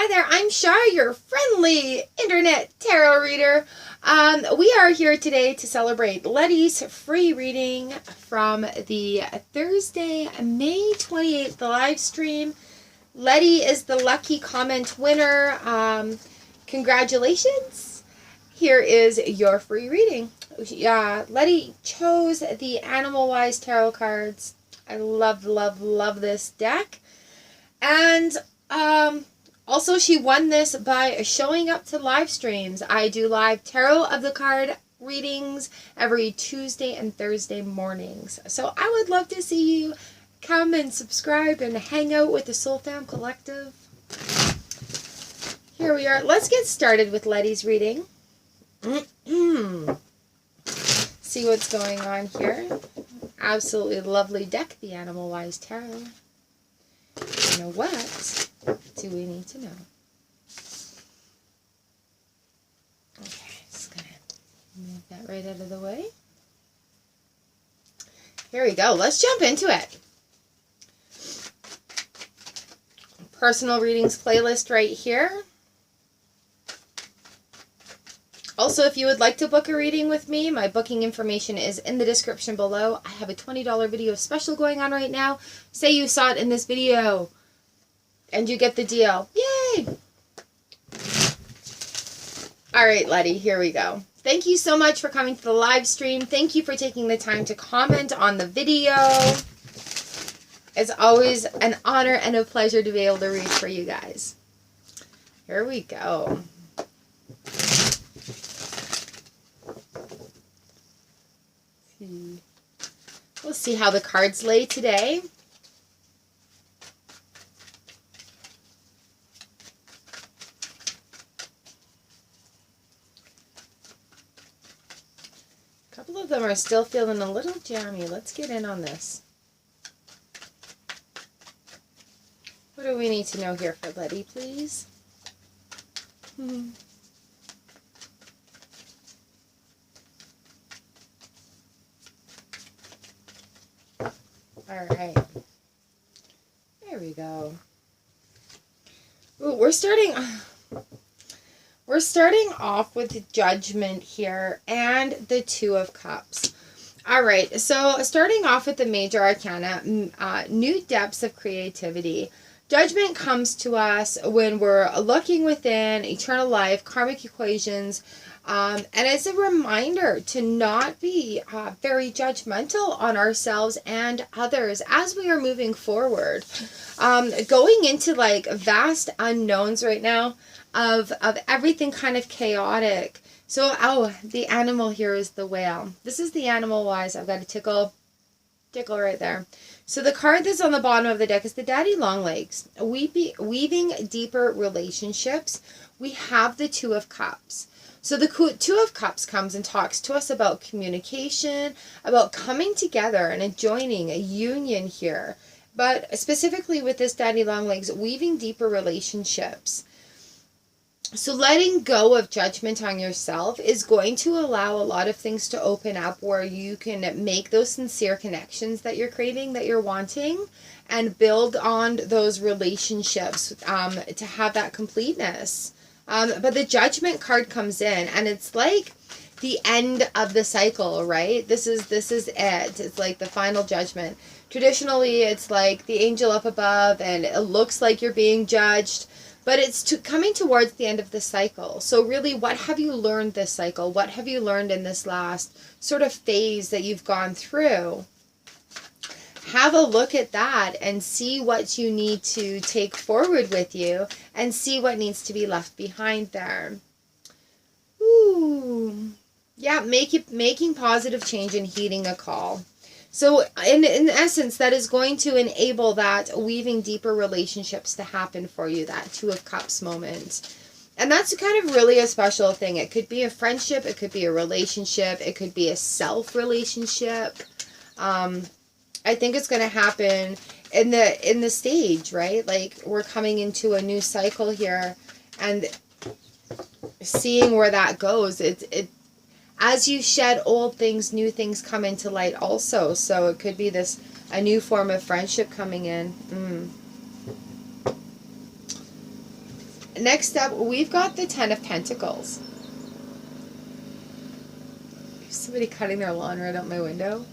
there, I'm Char, your friendly internet tarot reader. We are here today to celebrate Letti's free reading from the Thursday, May 28th live stream. Letti is the lucky comment winner. Congratulations. Here is your free reading. Letti chose the Animal Wise tarot cards. I love this deck. And also, she won this by showing up to live streams. I do live tarot of the card readings every Tuesday and Thursday mornings. So I would love to see you come and subscribe and hang out with the Soul Fam Collective. Here we are. Let's get started with Letti's reading. See what's going on here. Absolutely lovely deck, the Animal Wise Tarot. You know what do we need to know? Okay, just gonna move that right out of the way. Here we go. Let's jump into it. Personal readings playlist right here. Also, if you would like to book a reading with me, my booking information is in the description below. I have a $20 video special going on right now. Say you saw it in this video and you get the deal. Yay! All right, Letti, here we go. Thank you so much for coming to the live stream. Thank you for taking the time to comment on the video. It's always an honor and a pleasure to be able to read for you guys. Here we go. We'll see how the cards lay today. A couple of them are still feeling a little jammy. Let's get in on this. What do we need to know here for Letti, please? All right, there we go. Ooh, we're starting off with Judgment here and the Two of Cups. All right, so starting off with the Major Arcana, new depths of creativity. Judgment comes to us when we're looking within eternal life, karmic equations, and it's a reminder to not be very judgmental on ourselves and others as we are moving forward. Going into like vast unknowns right now of everything kind of chaotic. So, the animal here is the whale. This is the Animal Wise. I've got a tickle right there. So the card that's on the bottom of the deck is the Daddy Longlegs. Weaving deeper relationships. We have the Two of Cups. So the Two of Cups comes and talks to us about communication, about coming together and joining a union here. But specifically with this Daddy Longlegs, weaving deeper relationships. So letting go of judgment on yourself is going to allow a lot of things to open up where you can make those sincere connections that you're craving, that you're wanting, and build on those relationships to have that completeness. But the Judgment card comes in, and it's like the end of the cycle, right? This is it. It's like the final judgment. Traditionally, it's like the angel up above, and it looks like you're being judged, but it's coming towards the end of the cycle. So really, what have you learned this cycle? What have you learned in this last sort of phase that you've gone through? Have a look at that and see what you need to take forward with you and see what needs to be left behind there. Ooh. Yeah, making positive change and heeding a call. So in essence, that is going to enable that weaving deeper relationships to happen for you, that Two of Cups moment. And that's kind of really a special thing. It could be a friendship, it could be a relationship, it could be a self-relationship. I think it's going to happen in the stage, right? Like we're coming into a new cycle here, and seeing where that goes. As you shed old things, new things come into light also. So it could be a new form of friendship coming in. Next up, we've got the Ten of Pentacles. Somebody cutting their lawn right out my window.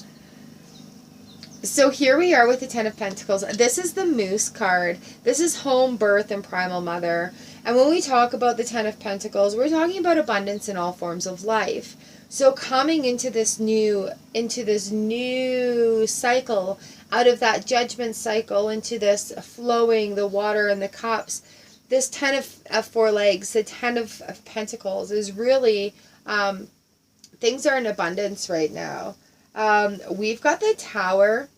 So here we are with the Ten of Pentacles. This is the Moose card. This is home, birth, and primal mother. And when we talk about the Ten of Pentacles, we're talking about abundance in all forms of life. So coming into this new cycle, out of that judgment cycle, into this flowing, the water and the cups, this Ten of Four Legs, the Ten of Pentacles is really, things are in abundance right now. We've got the Tower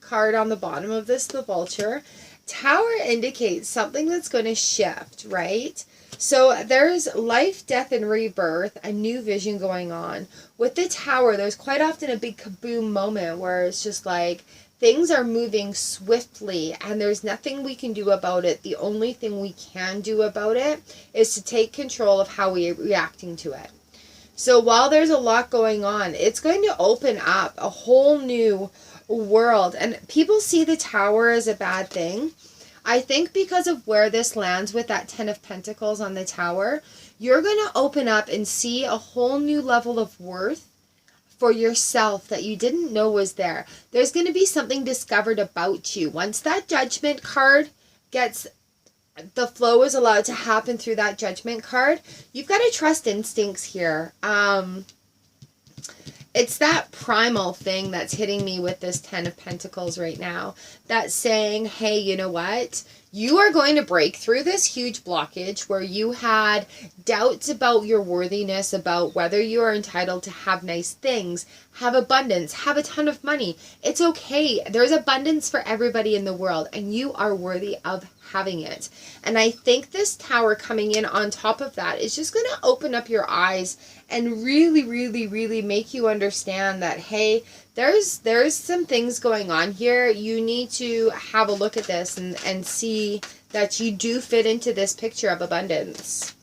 card on the bottom of this, the Vulture. Tower indicates something that's going to shift, right? So there's life, death, and rebirth, a new vision going on. With the Tower, there's quite often a big kaboom moment where it's just like things are moving swiftly and there's nothing we can do about it. The only thing we can do about it is to take control of how we're reacting to it. So while there's a lot going on, it's going to open up a whole new world. And people see the Tower as a bad thing. I think because of where this lands with that Ten of Pentacles on the Tower, you're going to open up and see a whole new level of worth for yourself that you didn't know was there. There's going to be something discovered about you. Once that Judgment card gets... the flow is allowed to happen through that Judgment card. You've got to trust instincts here. It's that primal thing that's hitting me with this Ten of Pentacles right now. That's saying, hey, you know what? You are going to break through this huge blockage where you had doubts about your worthiness, about whether you are entitled to have nice things, have abundance, have a ton of money. It's okay. There's abundance for everybody in the world, and you are worthy of having it. And I think this Tower coming in on top of that is just going to open up your eyes and really, really, really make you understand that, hey, there's some things going on here. You need to have a look at this and see that you do fit into this picture of abundance.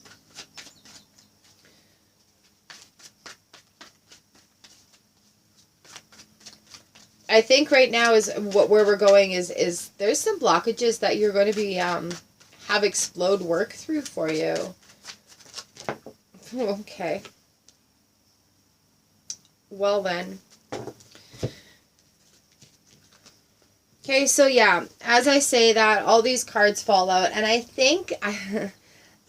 I think right now is where we're going is there's some blockages that you're going to be have explode work through for you. Okay. Well then. Okay, so yeah, as I say that, all these cards fall out, and I think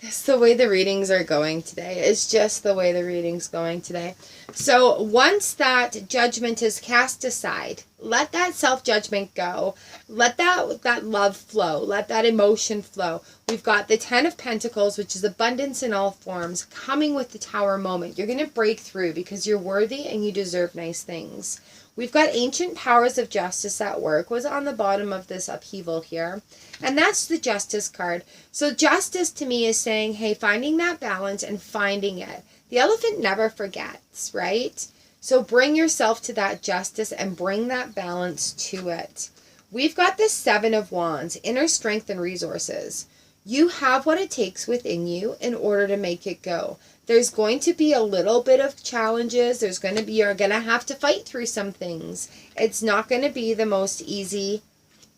that's the way the readings are going today. It's just the way the reading's going today. So once that judgment is cast aside, let that self-judgment go. Let that love flow. Let that emotion flow. We've got the Ten of Pentacles, which is abundance in all forms, coming with the Tower moment. You're going to break through because you're worthy and you deserve nice things. We've got ancient powers of justice at work, was on the bottom of this upheaval here. And that's the Justice card. So justice to me is saying, hey, finding that balance and finding it. The elephant never forgets, right? So bring yourself to that justice and bring that balance to it. We've got the Seven of Wands, inner strength and resources. You have what it takes within you in order to make it go. There's going to be a little bit of challenges. You're going to have to fight through some things. It's not going to be the most easy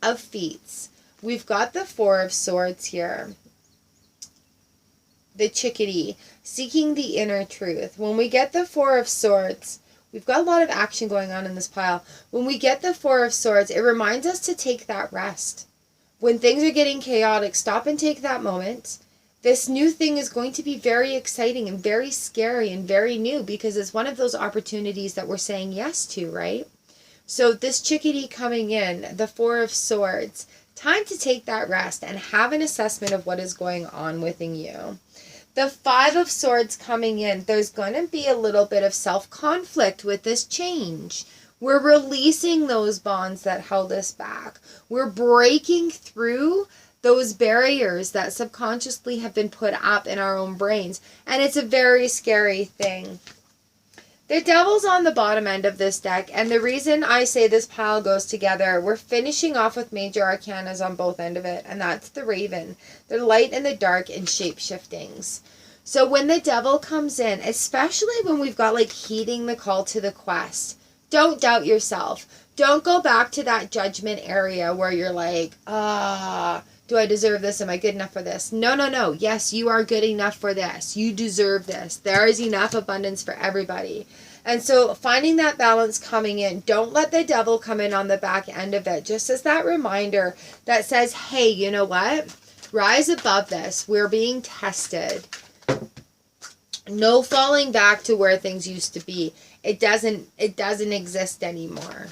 of feats. We've got the Four of Swords here. The chickadee, seeking the inner truth. When we get the Four of Swords, we've got a lot of action going on in this pile. When we get the Four of Swords, it reminds us to take that rest. When things are getting chaotic, stop and take that moment. This new thing is going to be very exciting and very scary and very new because it's one of those opportunities that we're saying yes to, right? So this chickadee coming in, the Four of Swords, time to take that rest and have an assessment of what is going on within you. The Five of Swords coming in, there's going to be a little bit of self-conflict with this change. We're releasing those bonds that held us back. We're breaking through those barriers that subconsciously have been put up in our own brains. And it's a very scary thing. The Devil's on the bottom end of this deck. And the reason I say this pile goes together, we're finishing off with major arcanas on both ends of it. And that's the Raven, the light and the dark, and shape-shiftings. So when the Devil comes in, especially when we've got like heeding the call to the quest, don't doubt yourself. Don't go back to that judgment area where you're like, Do I deserve this? Am I good enough for this? No, no, no. Yes, you are good enough for this. You deserve this. There is enough abundance for everybody. And so finding that balance coming in, don't let the devil come in on the back end of it. Just as that reminder that says, hey, you know what? Rise above this. We're being tested. No falling back to where things used to be. It doesn't exist anymore.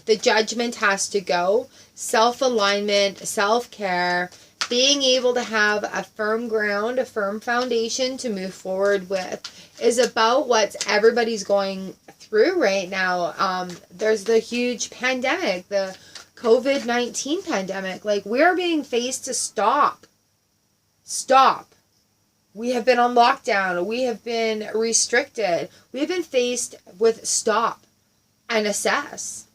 The judgment has to go. Self-alignment, self-care, being able to have a firm ground, a firm foundation to move forward with is about what everybody's going through right now. There's the huge pandemic, the COVID-19 pandemic. Like, we're being faced to stop. Stop. We have been on lockdown. We have been restricted. We have been faced with stop and assess.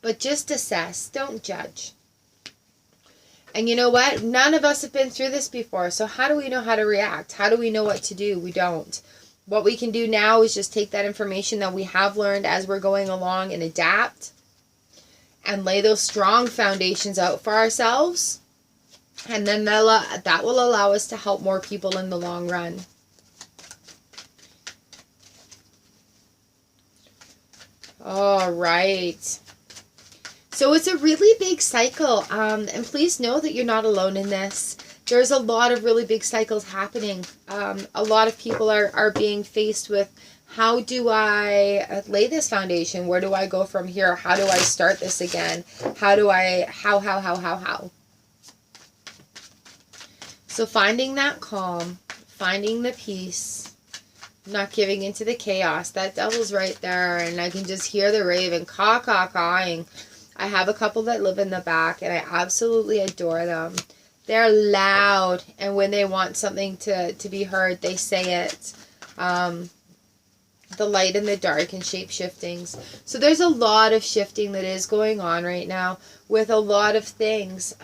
But just assess. Don't judge. And you know what? None of us have been through this before. So how do we know how to react? How do we know what to do? We don't. What we can do now is just take that information that we have learned as we're going along and adapt. And lay those strong foundations out for ourselves. And then that will allow us to help more people in the long run. All right. So it's a really big cycle. And please know that you're not alone in this. There's a lot of really big cycles happening. A lot of people are being faced with, how do I lay this foundation? Where do I go from here? How do I start this again? How? So finding that calm, finding the peace, not giving into the chaos. That devil's right there, and I can just hear the raven cawing. I have a couple that live in the back, and I absolutely adore them. They're loud, and when they want something to be heard, they say it. The light and the dark and shape-shiftings. So there's a lot of shifting that is going on right now with a lot of things.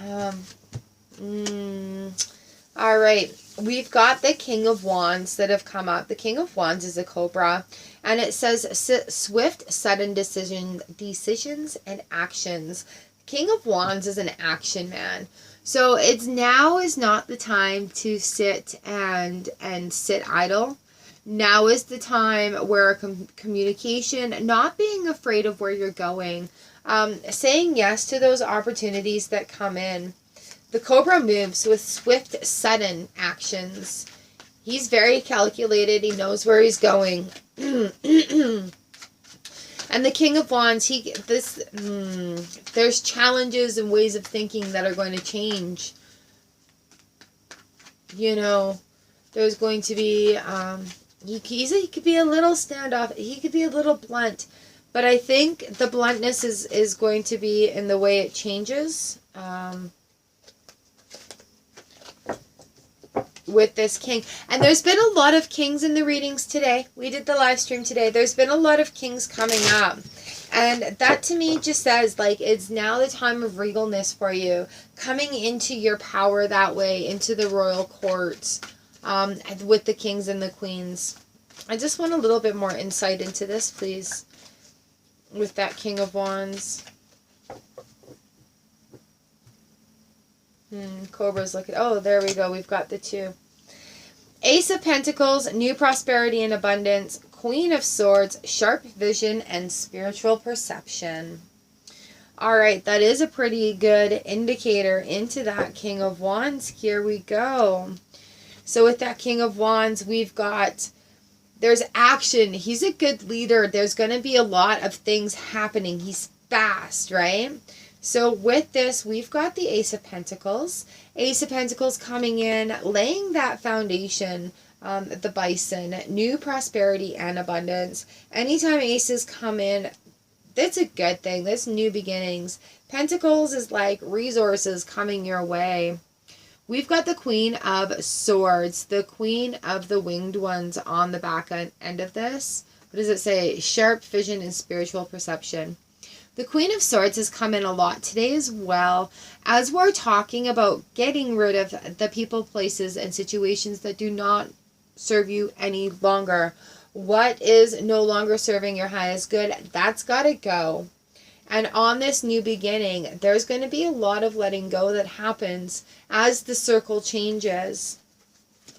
All right, we've got the King of Wands that have come up. The King of Wands is a cobra, and it says swift, sudden decisions and actions. King of Wands is an action man. So now is not the time to sit and sit idle. Now is the time where communication, not being afraid of where you're going, saying yes to those opportunities that come in. The Cobra moves with swift, sudden actions. He's very calculated. He knows where he's going. And the King of Wands, there's challenges and ways of thinking that are going to change. You know, there's going to be, he could be a little standoff. He could be a little blunt. But I think the bluntness is going to be in the way it changes. With this king. And there's been a lot of kings in the readings today. We did the live stream today. There's been a lot of kings coming up. And that to me just says, like, it's now the time of regalness for you. Coming into your power that way, into the royal courts, with the kings and the queens. I just want a little bit more insight into this, please. With that King of Wands. Cobra's looking. Oh, there we go. We've got the two. Ace of Pentacles, new prosperity and abundance. Queen of Swords, sharp vision and spiritual perception. All right, that is a pretty good indicator into that King of Wands. Here we go. So with that King of Wands, we've got, there's action. He's a good leader. There's going to be a lot of things happening. He's fast, right? So with this, we've got the Ace of Pentacles. Ace of Pentacles coming in, laying that foundation, the bison, new prosperity and abundance. Anytime aces come in, that's a good thing. That's new beginnings. Pentacles is like resources coming your way. We've got the Queen of Swords, the Queen of the Winged Ones on the back end of this. What does it say? Sharp vision and spiritual perception. The Queen of Swords has come in a lot today as well, as we're talking about getting rid of the people, places, and situations that do not serve you any longer. What is no longer serving your highest good? That's got to go. And on this new beginning, there's going to be a lot of letting go that happens as the circle changes.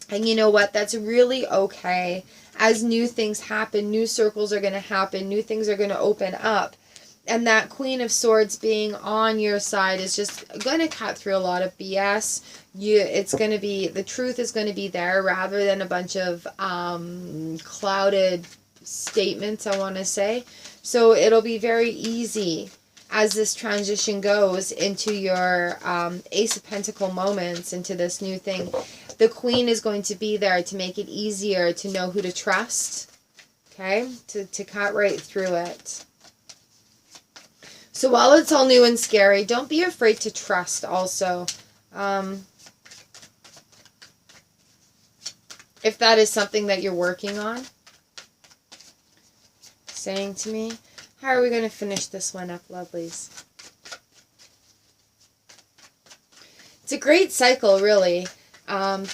And you know what? That's really okay. As new things happen, new circles are going to happen, new things are going to open up. And that Queen of Swords being on your side is just going to cut through a lot of BS. It's going to be, the truth is going to be there rather than a bunch of clouded statements, I want to say. So it'll be very easy as this transition goes into your Ace of Pentacle moments, into this new thing. The Queen is going to be there to make it easier to know who to trust, okay, to cut right through it. So while it's all new and scary, don't be afraid to trust also. If that is something that you're working on. Saying to me, how are we going to finish this one up, lovelies? It's a great cycle, really.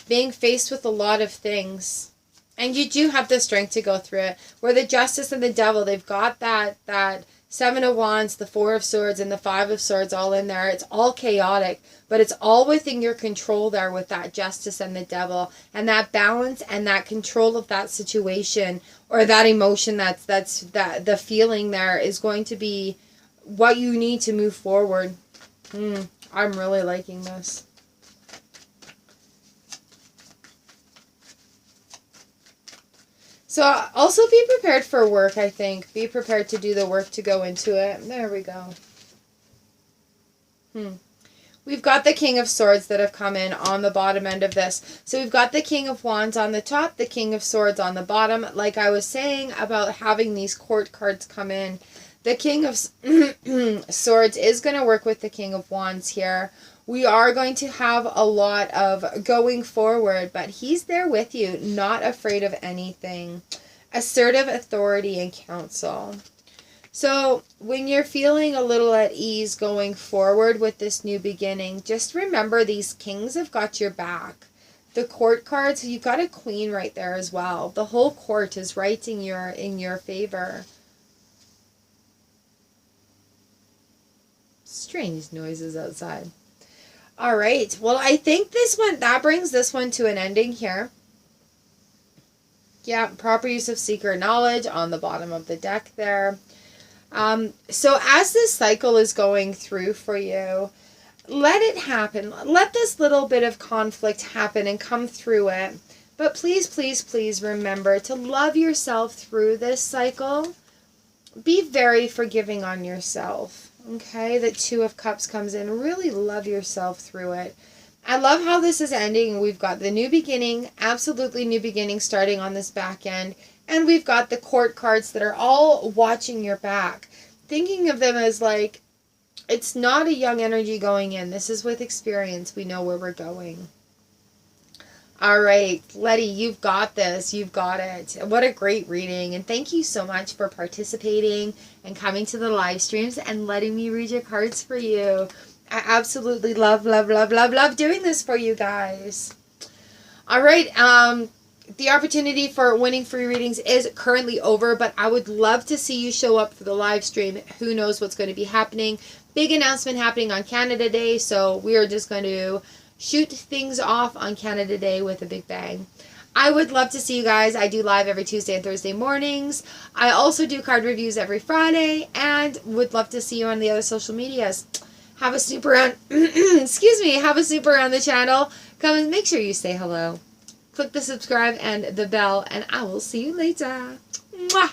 Being faced with a lot of things. And you do have the strength to go through it. Where the Justice and the Devil, they've got that Seven of Wands, the Four of Swords, and the Five of Swords all in there. It's all chaotic, but it's all within your control there with that Justice and the Devil. And that balance and that control of that situation or that emotion, that's the feeling there is going to be what you need to move forward. I'm really liking this. So also be prepared for work, I think. Be prepared to do the work to go into it. There we go. We've got the King of Swords that have come in on the bottom end of this. So we've got the King of Wands on the top, the King of Swords on the bottom. Like I was saying about having these court cards come in. The King of Swords is going to work with the King of Wands here. We are going to have a lot of going forward, but he's there with you, not afraid of anything. Assertive authority and counsel. So when you're feeling a little at ease going forward with this new beginning, just remember these kings have got your back. The court cards, you've got a queen right there as well. The whole court is right in your favor. Strange noises outside. All right. Well, I think that brings this one to an ending here. Yeah, proper use of secret knowledge on the bottom of the deck there. So as this cycle is going through for you, let it happen. Let this little bit of conflict happen and come through it. But please, please, please remember to love yourself through this cycle. Be very forgiving on yourself. Okay, the Two of Cups comes in. Really love yourself through it. I love how this is ending. We've got the new beginning, absolutely new beginning starting on this back end. And we've got the court cards that are all watching your back. Thinking of them as like, it's not a young energy going in. This is with experience. We know where we're going. All right, Letty, you've got this. You've got it. What a great reading. And thank you so much for participating and coming to the live streams and letting me read your cards for you. I absolutely love, love, love, love, love doing this for you guys. All right, the opportunity for winning free readings is currently over, but I would love to see you show up for the live stream. Who knows what's going to be happening. Big announcement happening on Canada Day, so we are just going to shoot things off on Canada Day with a big bang. I would love to see you guys. I do live every Tuesday and Thursday mornings. I also do card reviews every Friday and would love to see you on the other social medias. Have a snoop around, excuse me, have a snoop around the channel. Come and make sure you say hello. Click the subscribe and the bell and I will see you later. Mwah!